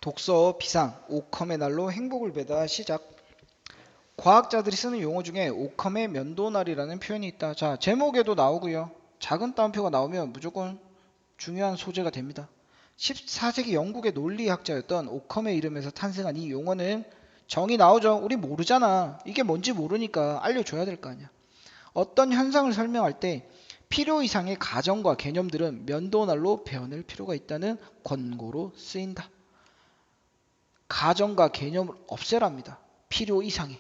독서 비상 오컴의 날로 행복을 배다 시작. 과학자들이 쓰는 용어 중에 오컴의 면도날이라는 표현이 있다. 자, 제목에도 나오고요. 작은 따옴표가 나오면 무조건 중요한 소재가 됩니다. 14세기 영국의 논리학자였던 오컴의 이름에서 탄생한 이 용어는 정의 나오죠. 우리 모르잖아. 이게 뭔지 모르니까 알려줘야 될 거 아니야. 어떤 현상을 설명할 때 필요 이상의 가정과 개념들은 면도날로 베어낼 필요가 있다는 권고로 쓰인다. 가정과 개념을 없애랍니다. 필요 이상의.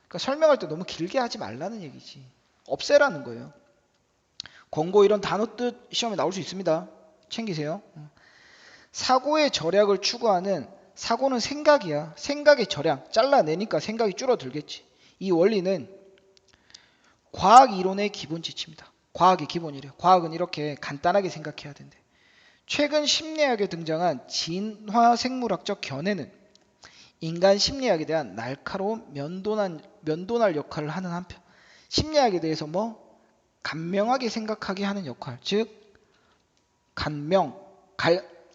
그러니까 설명할 때 너무 길게 하지 말라는 얘기지. 없애라는 거예요. 권고 이런 단어 뜻 시험에 나올 수 있습니다. 챙기세요. 사고의 절약을 추구하는 사고는 생각이야. 생각의 절약. 잘라내니까 생각이 줄어들겠지. 이 원리는 과학 이론의 기본 지침이다. 과학의 기본이래요. 과학은 이렇게 간단하게 생각해야 된대. 최근 심리학에 등장한 진화생물학적 견해는 인간 심리학에 대한 날카로운 면도날 역할을 하는 한편 심리학에 대해서 간명하게 생각하게 하는 역할, 즉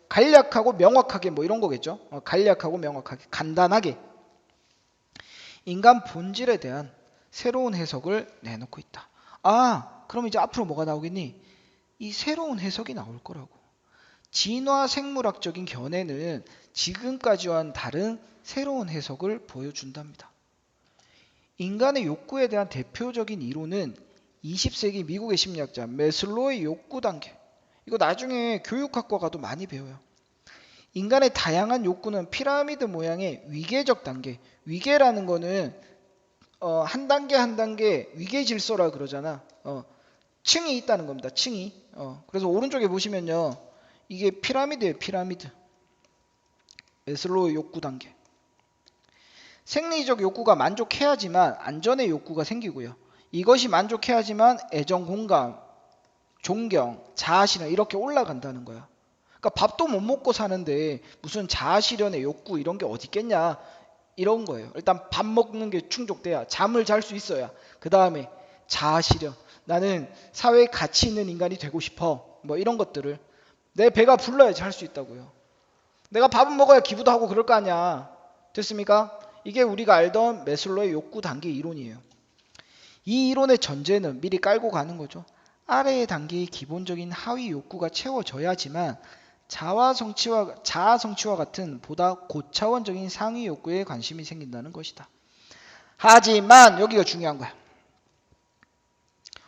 간략하고 명확하게 이런 거겠죠. 간략하고 명확하게 간단하게 인간 본질에 대한 새로운 해석을 내놓고 있다. 그럼 이제 앞으로 뭐가 나오겠니? 이 새로운 해석이 나올 거라고. 진화생물학적인 견해는 지금까지와는 다른 새로운 해석을 보여준답니다. 인간의 욕구에 대한 대표적인 이론은 20세기 미국의 심리학자 매슬로우의 욕구 단계. 이거 나중에 교육학과 가도 많이 배워요. 인간의 다양한 욕구는 피라미드 모양의 위계적 단계. 위계라는 거는 한 단계 한 단계 위계 질서라 그러잖아. 층이 있다는 겁니다. 층이. 그래서 오른쪽에 보시면요. 이게 피라미드예요. 피라미드. 매슬로우의 욕구 단계. 생리적 욕구가 만족해야지만 안전의 욕구가 생기고요. 이것이 만족해야지만 애정, 공감, 존경, 자아실현 이렇게 올라간다는 거야. 그러니까 밥도 못 먹고 사는데 무슨 자아실현의 욕구 이런 게 어디 있겠냐 이런 거예요. 일단 밥 먹는 게 충족돼야 잠을 잘 수 있어야 그 다음에 자아실현. 나는 사회에 가치 있는 인간이 되고 싶어. 이런 것들을 내 배가 불러야지 할 수 있다고요. 내가 밥은 먹어야 기부도 하고 그럴 거 아니야. 됐습니까? 이게 우리가 알던 매슬로우의 욕구 단계 이론이에요. 이 이론의 전제는 미리 깔고 가는 거죠. 아래의 단계의 기본적인 하위 욕구가 채워져야지만 자아 성취와 같은 보다 고차원적인 상위 욕구에 관심이 생긴다는 것이다. 하지만 여기가 중요한 거야.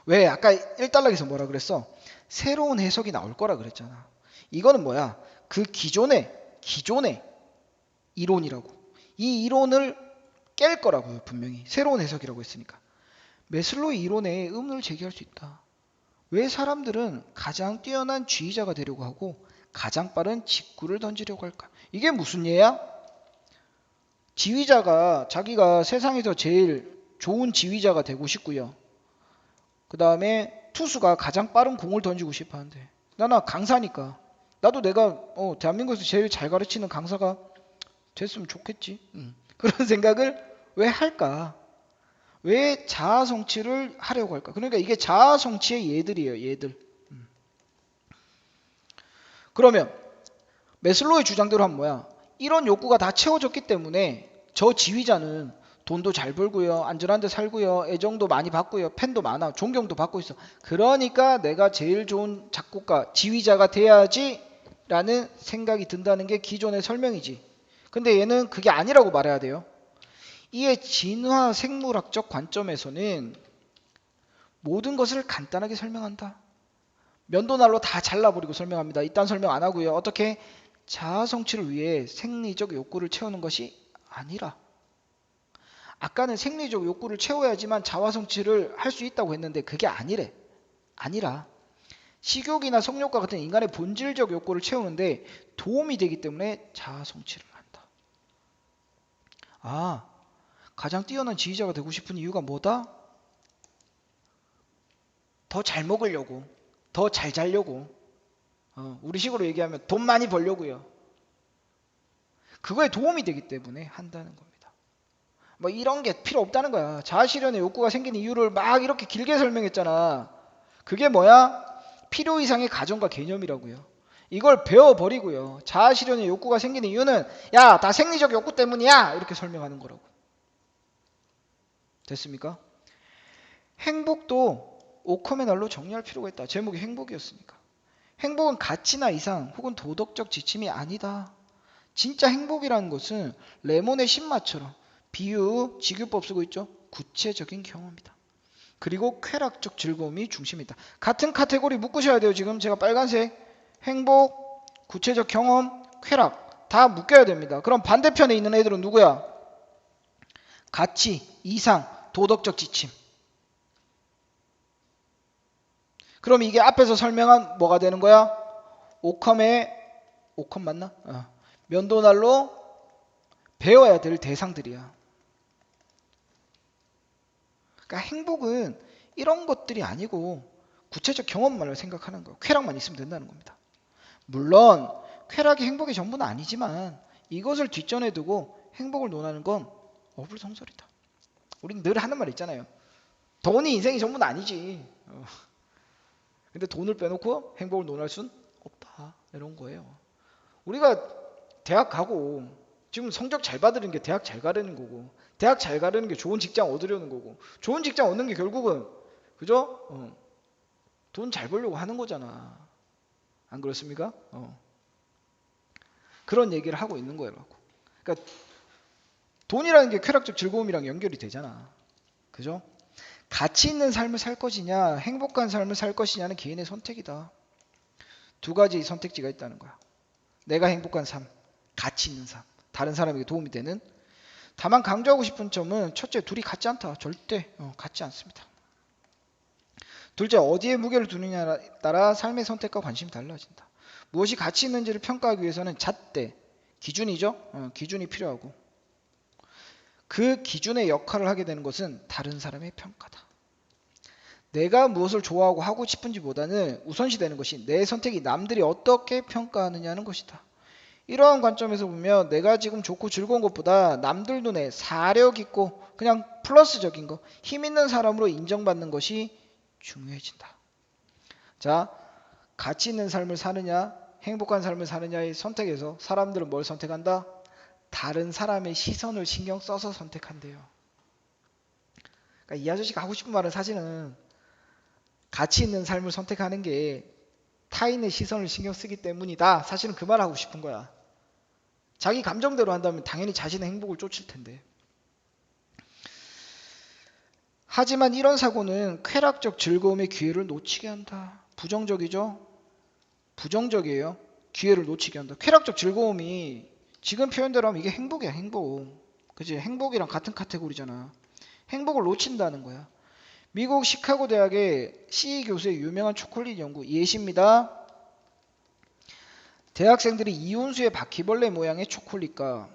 왜? 아까 1단락에서 뭐라 그랬어? 새로운 해석이 나올 거라 그랬잖아. 이거는 뭐야? 그 기존의 이론이라고. 이 이론을 깰 거라고요. 분명히. 새로운 해석이라고 했으니까. 매슬로우의 이론에 의문을 제기할 수 있다. 왜 사람들은 가장 뛰어난 지휘자가 되려고 하고 가장 빠른 직구를 던지려고 할까? 이게 무슨 예야? 지휘자가 자기가 세상에서 제일 좋은 지휘자가 되고 싶고요. 그 다음에 투수가 가장 빠른 공을 던지고 싶어 하는데 나는 강사니까 나도 내가 대한민국에서 제일 잘 가르치는 강사가 됐으면 좋겠지. 그런 생각을 왜 할까? 왜 자아 성취를 하려고 할까? 그러니까 이게 자아 성취의 예들이에요. 예들. 그러면 매슬로우의 주장대로 하면 뭐야? 이런 욕구가 다 채워졌기 때문에 저 지휘자는 돈도 잘 벌고요. 안전한 데 살고요. 애정도 많이 받고요. 팬도 많아. 존경도 받고 있어. 그러니까 내가 제일 좋은 작곡가, 지휘자가 돼야지 라는 생각이 든다는 게 기존의 설명이지. 근데 얘는 그게 아니라고 말해야 돼요. 이에 진화 생물학적 관점에서는 모든 것을 간단하게 설명한다. 면도날로 다 잘라버리고 설명합니다. 이딴 설명 안 하고요. 어떻게? 자아 성취를 위해 생리적 욕구를 채우는 것이 아니라 아까는 생리적 욕구를 채워야지만 자아 성취를 할 수 있다고 했는데 그게 아니라 식욕이나 성욕과 같은 인간의 본질적 욕구를 채우는데 도움이 되기 때문에 자아 성취를 한다. 가장 뛰어난 지휘자가 되고 싶은 이유가 뭐다? 더 잘 먹으려고, 더 잘 자려고, 우리 식으로 얘기하면 돈 많이 벌려고요. 그거에 도움이 되기 때문에 한다는 겁니다. 이런 게 필요 없다는 거야. 자아실현의 욕구가 생기는 이유를 막 이렇게 길게 설명했잖아. 그게 뭐야? 필요 이상의 가정과 개념이라고요. 이걸 배워버리고요. 자아실현의 욕구가 생기는 이유는 야, 다 생리적 욕구 때문이야. 이렇게 설명하는 거라고. 됐습니까? 행복도 오컴의 날로 정리할 필요가 있다. 제목이 행복이었으니까. 행복은 가치나 이상 혹은 도덕적 지침이 아니다. 진짜 행복이라는 것은 레몬의 신맛처럼 비유, 직유법 쓰고 있죠. 구체적인 경험이다. 그리고 쾌락적 즐거움이 중심이다. 같은 카테고리 묶으셔야 돼요. 지금 제가 빨간색 행복, 구체적 경험, 쾌락 다 묶여야 됩니다. 그럼 반대편에 있는 애들은 누구야? 가치, 이상, 도덕적 지침. 그럼 이게 앞에서 설명한 뭐가 되는 거야? 오컴 맞나? 면도날로 배워야 될 대상들이야. 그러니까 행복은 이런 것들이 아니고 구체적 경험만을 생각하는 거예요. 쾌락만 있으면 된다는 겁니다. 물론 쾌락이 행복의 전부는 아니지만 이것을 뒷전에 두고 행복을 논하는 건 어불성설이다. 우린 늘 하는 말 있잖아요. 돈이 인생의 전부는 아니지. 근데 돈을 빼놓고 행복을 논할 순 없다. 이런 거예요. 우리가 대학 가고 지금 성적 잘 받으려는 게 대학 잘 가려는 거고 대학 잘 가려는 게 좋은 직장 얻으려는 거고 좋은 직장 얻는 게 결국은 그죠? 돈 잘 벌려고 하는 거잖아. 안 그렇습니까? 그런 얘기를 하고 있는 거예요. 그러니까 돈이라는 게 쾌락적 즐거움이랑 연결이 되잖아. 그죠? 가치 있는 삶을 살 것이냐 행복한 삶을 살 것이냐는 개인의 선택이다. 두 가지 선택지가 있다는 거야. 내가 행복한 삶, 가치 있는 삶, 다른 사람에게 도움이 되는. 다만 강조하고 싶은 점은 첫째, 둘이 같지 않다. 절대 같지 않습니다. 둘째, 어디에 무게를 두느냐에 따라 삶의 선택과 관심이 달라진다. 무엇이 가치 있는지를 평가하기 위해서는 잣대, 기준이죠. 기준이 필요하고 그 기준의 역할을 하게 되는 것은 다른 사람의 평가다. 내가 무엇을 좋아하고 하고 싶은지보다는 우선시되는 것이 내 선택이 남들이 어떻게 평가하느냐는 것이다. 이러한 관점에서 보면 내가 지금 좋고 즐거운 것보다 남들 눈에 사력 있고 그냥 플러스적인 거, 힘 있는 사람으로 인정받는 것이 중요해진다. 자, 가치 있는 삶을 사느냐 행복한 삶을 사느냐의 선택에서 사람들은 뭘 선택한다? 다른 사람의 시선을 신경 써서 선택한대요. 그러니까 이 아저씨가 하고 싶은 말은 사실은 가치 있는 삶을 선택하는 게 타인의 시선을 신경 쓰기 때문이다. 사실은 그 말 하고 싶은 거야. 자기 감정대로 한다면 당연히 자신의 행복을 쫓을 텐데. 하지만 이런 사고는 쾌락적 즐거움의 기회를 놓치게 한다. 부정적이죠? 부정적이에요. 기회를 놓치게 한다. 쾌락적 즐거움이 지금 표현대로 하면 이게 행복이야. 행복. 그치? 행복이랑 같은 카테고리잖아. 행복을 놓친다는 거야. 미국 시카고 대학의 C 교수의 유명한 초콜릿 연구 예시입니다. 대학생들이 2온수의 바퀴벌레 모양의 초콜릿과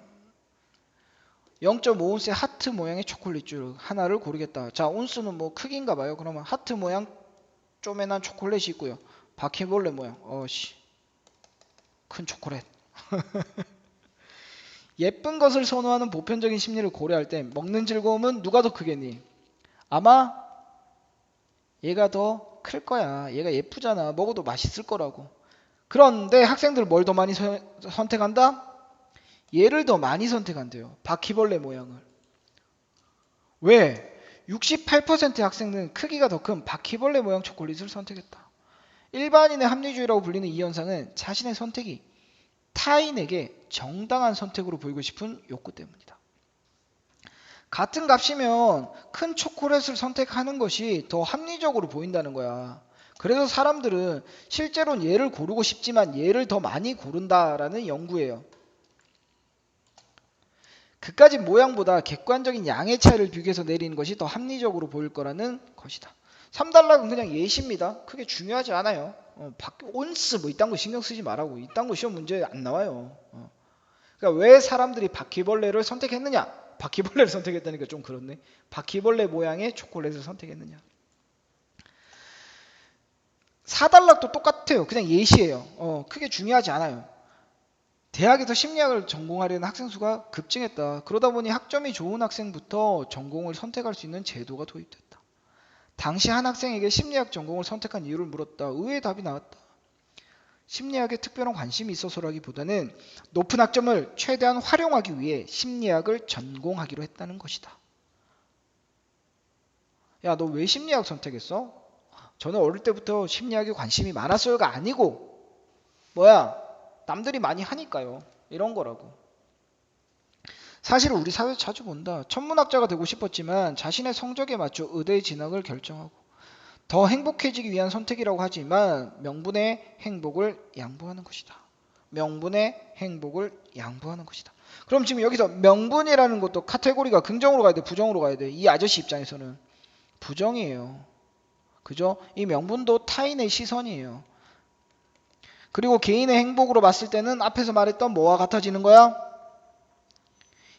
0.5온수의 하트 모양의 초콜릿 중 하나를 고르겠다. 자, 온수는 뭐 크기인가 봐요. 그러면 하트 모양 쪼매난 초콜릿이 있고요. 바퀴벌레 모양. 큰 초콜릿. 예쁜 것을 선호하는 보편적인 심리를 고려할 때 먹는 즐거움은 누가 더 크겠니? 아마 얘가 더 클 거야. 얘가 예쁘잖아. 먹어도 맛있을 거라고. 그런데 학생들 뭘 더 많이 선택한다? 얘를 더 많이 선택한대요. 바퀴벌레 모양을. 왜? 68%의 학생들은 크기가 더 큰 바퀴벌레 모양 초콜릿을 선택했다. 일반인의 합리주의라고 불리는 이 현상은 자신의 선택이 타인에게 정당한 선택으로 보이고 싶은 욕구 때문이다. 같은 값이면 큰 초콜릿을 선택하는 것이 더 합리적으로 보인다는 거야. 그래서 사람들은 실제로는 얘를 고르고 싶지만 얘를 더 많이 고른다라는 연구예요. 그까지 모양보다 객관적인 양의 차이를 비교해서 내리는 것이 더 합리적으로 보일 거라는 것이다. 3단락은 그냥 예시입니다. 크게 중요하지 않아요. 온스 뭐 이딴 거 신경 쓰지 말라고. 이딴 거 시험 문제 안 나와요. 그러니까 왜 사람들이 바퀴벌레를 선택했느냐? 바퀴벌레를 선택했다니까 좀 그렇네. 바퀴벌레 모양의 초콜릿을 선택했느냐? 4단락도 똑같아요. 그냥 예시예요. 크게 중요하지 않아요. 대학에서 심리학을 전공하려는 학생 수가 급증했다. 그러다 보니 학점이 좋은 학생부터 전공을 선택할 수 있는 제도가 도입됐다. 당시 한 학생에게 심리학 전공을 선택한 이유를 물었다. 의외의 답이 나왔다. 심리학에 특별한 관심이 있어서라기보다는 높은 학점을 최대한 활용하기 위해 심리학을 전공하기로 했다는 것이다. 야, 너 왜 심리학 선택했어? 저는 어릴 때부터 심리학에 관심이 많았어요가 아니고 남들이 많이 하니까요. 이런 거라고. 사실 우리 사회에서 자주 본다. 천문학자가 되고 싶었지만 자신의 성적에 맞춰 의대 진학을 결정하고 더 행복해지기 위한 선택이라고 하지만 명분의 행복을 양보하는 것이다. 명분의 행복을 양보하는 것이다. 그럼 지금 여기서 명분이라는 것도 카테고리가 긍정으로 가야 돼, 부정으로 가야 돼? 이 아저씨 입장에서는 부정이에요. 그죠? 이 명분도 타인의 시선이에요. 그리고 개인의 행복으로 봤을 때는 앞에서 말했던 뭐와 같아지는 거야?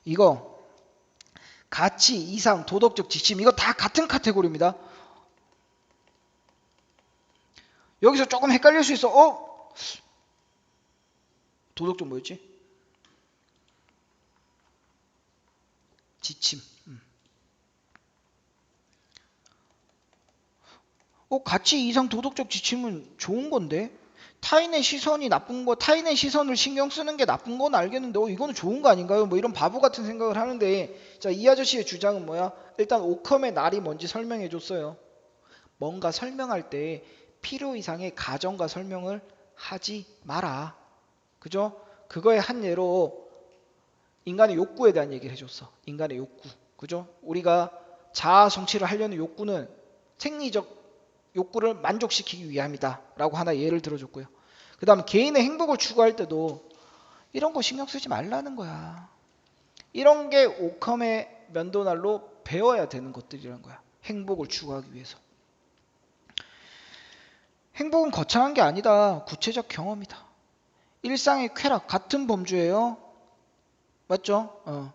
이거 가치, 이상, 도덕적 지침 이거 다 같은 카테고리입니다. 여기서 조금 헷갈릴 수 있어. 도덕적 뭐였지? 지침. 가치, 이상, 도덕적 지침은 좋은 건데 타인의 시선이 나쁜 거, 타인의 시선을 신경 쓰는 게 나쁜 건 알겠는데 이거는 좋은 거 아닌가요? 뭐 이런 바보 같은 생각을 하는데 자, 이 아저씨의 주장은 뭐야? 일단 오컴의 날이 뭔지 설명해 줬어요. 뭔가 설명할 때 필요 이상의 가정과 설명을 하지 마라. 그죠? 그거의 한 예로 인간의 욕구에 대한 얘기를 해줬어. 인간의 욕구. 그죠? 우리가 자아 성취를 하려는 욕구는 생리적 욕구를 만족시키기 위함이다 라고 하나 예를 들어줬고요. 그 다음 개인의 행복을 추구할 때도 이런 거 신경 쓰지 말라는 거야. 이런 게 오컴의 면도날로 배워야 되는 것들이라는 거야. 행복을 추구하기 위해서. 행복은 거창한 게 아니다. 구체적 경험이다. 일상의 쾌락 같은 범주예요. 맞죠?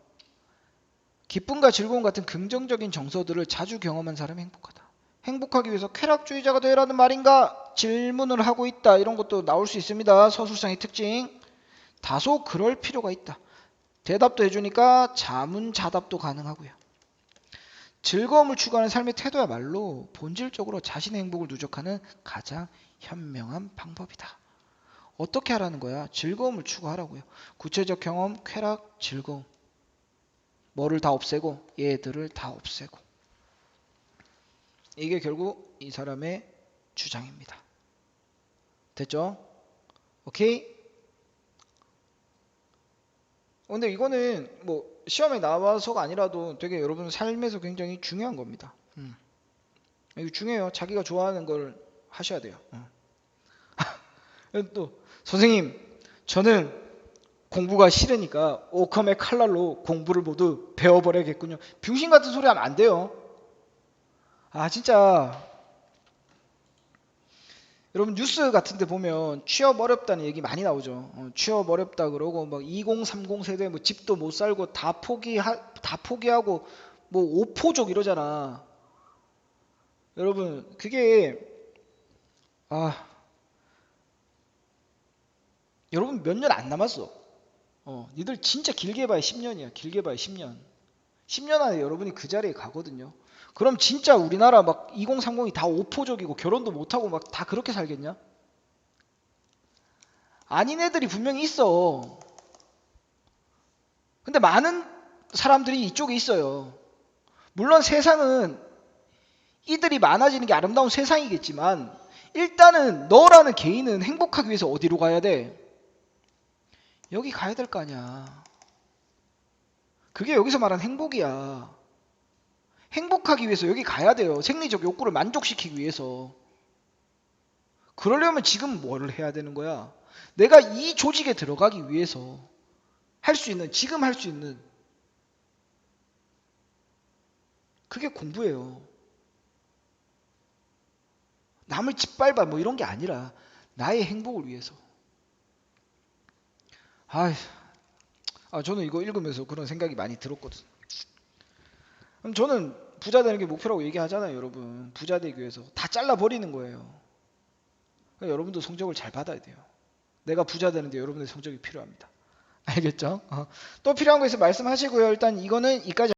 기쁨과 즐거움 같은 긍정적인 정서들을 자주 경험한 사람이 행복하다. 행복하기 위해서 쾌락주의자가 되라는 말인가? 질문을 하고 있다. 이런 것도 나올 수 있습니다. 서술상의 특징. 다소 그럴 필요가 있다. 대답도 해주니까 자문자답도 가능하고요. 즐거움을 추구하는 삶의 태도야말로 본질적으로 자신의 행복을 누적하는 가장 현명한 방법이다. 어떻게 하라는 거야? 즐거움을 추구하라고요. 구체적 경험, 쾌락, 즐거움. 뭐를 다 없애고 얘들을 다 없애고. 이게 결국 이 사람의 주장입니다. 됐죠? 오케이? 근데 이거는 뭐 시험에 나와서가 아니라도 되게 여러분 삶에서 굉장히 중요한 겁니다. 이거 중요해요. 자기가 좋아하는 걸 하셔야 돼요. 또 선생님, 저는 공부가 싫으니까 오컴의 칼날로 공부를 모두 배워버려야겠군요. 병신 같은 소리 하면 안 돼요. 진짜 여러분 뉴스 같은 데 보면 취업 어렵다는 얘기 많이 나오죠. 취업 어렵다 그러고 막 2030 세대 뭐 집도 못 살고 다 포기하고 뭐 오포족 이러잖아. 여러분 그게 여러분 몇 년 안 남았어. 니들 진짜 길게 봐야 10년이야. 길게 봐야 10년. 10년 안에 여러분이 그 자리에 가거든요. 그럼 진짜 우리나라 막 2030이 다 오포족이고 결혼도 못하고 막 다 그렇게 살겠냐? 아닌 애들이 분명히 있어. 근데 많은 사람들이 이쪽에 있어요. 물론 세상은 이들이 많아지는 게 아름다운 세상이겠지만 일단은 너라는 개인은 행복하기 위해서 어디로 가야 돼? 여기 가야 될 거 아니야. 그게 여기서 말하는 행복이야. 행복하기 위해서 여기 가야 돼요. 생리적 욕구를 만족시키기 위해서. 그러려면 지금 뭘 해야 되는 거야? 내가 이 조직에 들어가기 위해서 지금 할 수 있는 그게 공부예요. 남을 짓밟아 뭐 이런 게 아니라 나의 행복을 위해서. 저는 이거 읽으면서 그런 생각이 많이 들었거든. 그럼 저는 부자 되는 게 목표라고 얘기하잖아요, 여러분. 부자 되기 위해서 다 잘라버리는 거예요. 그러니까 여러분도 성적을 잘 받아야 돼요. 내가 부자 되는데 여러분의 성적이 필요합니다. 알겠죠? 또 필요한 거 있으면 말씀하시고요. 일단 이거는 이까지